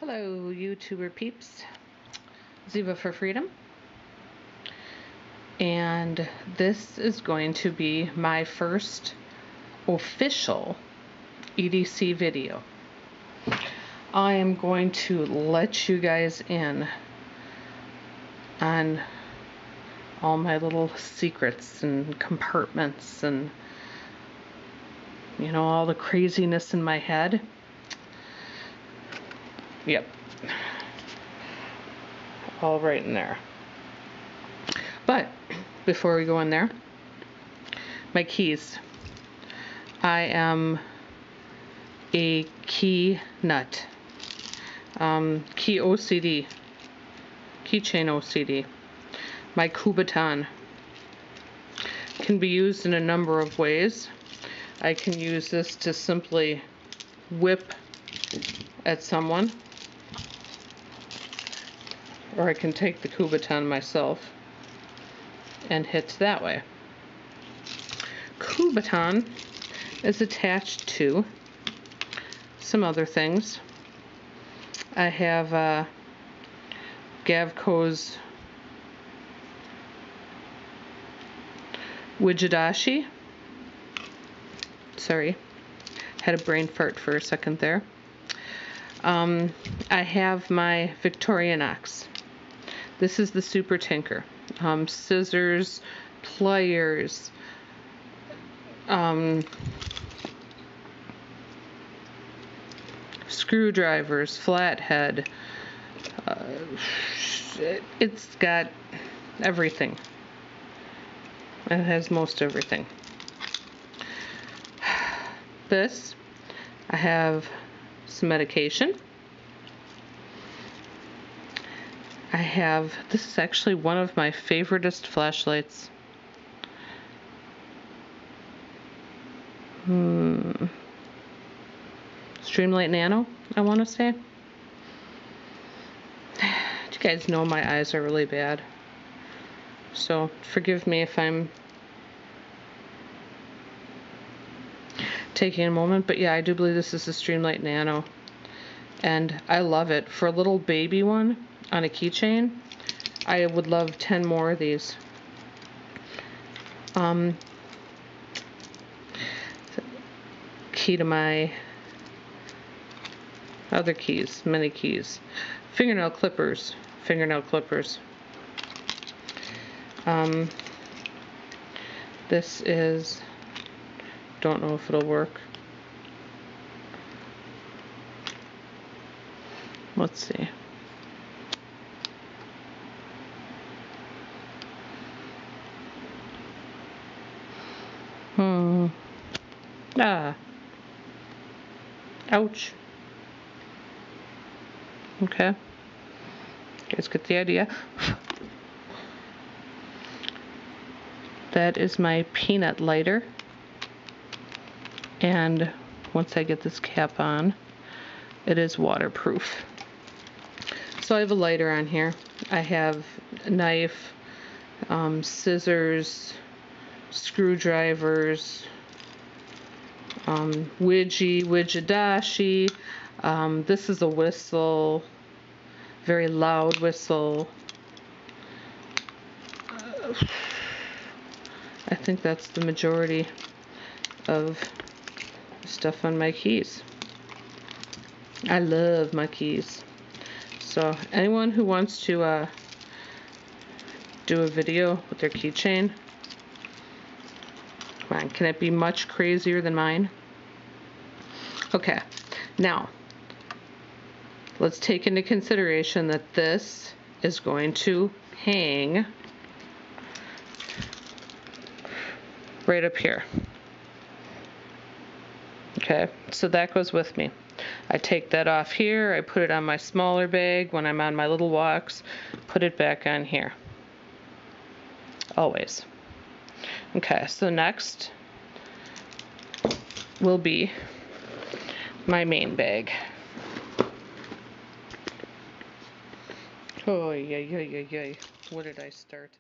Hello, YouTuber peeps. Ziva for Freedom. And this is going to be my first official EDC video. I am going to let you guys in on all my little secrets and compartments and, you know, all the craziness in my head. Yep. All right in there. But before we go in there, my keys. I am a key nut. Key OCD. Keychain OCD. My Kubotan can be used in a number of ways. I can use this to simply whip at someone, or I can take the Kubotan myself and hit that way. Kubotan is attached to some other things. I have Gavco's Wijidashi. Sorry, had a brain fart for a second there. I have my Victorinox. This is the Super Tinker. Scissors, pliers, screwdrivers, flathead. It's got everything. It has most everything. This, I have some medication. I have, this is actually one of my favoriteest flashlights. Streamlight Nano, I want to say. You guys know my eyes are really bad, so forgive me if I'm taking a moment, but yeah, I do believe this is a Streamlight Nano, and I love it. For a little baby one on a keychain, I would love 10 more of these. Key to my other keys, many keys. Fingernail clippers. This is, don't know if it'll work. Let's see. Ouch. Okay. You guys get the idea. That is my peanut lighter. And once I get this cap on, it is waterproof. So I have a lighter on here. I have a knife, scissors, screwdrivers, Wijidashi. This is a whistle, very loud whistle. I think that's the majority of stuff on my keys. I love my keys. So anyone who wants to do a video with their keychain, come on, can it be much crazier than mine? Okay, now let's take into consideration that this is going to hang right up here. Okay, so that goes with me. I take that off here, I put it on my smaller bag when I'm on my little walks, put it back on here. Always. Okay, so next will be my main bag. Oh, yeah. What did I start?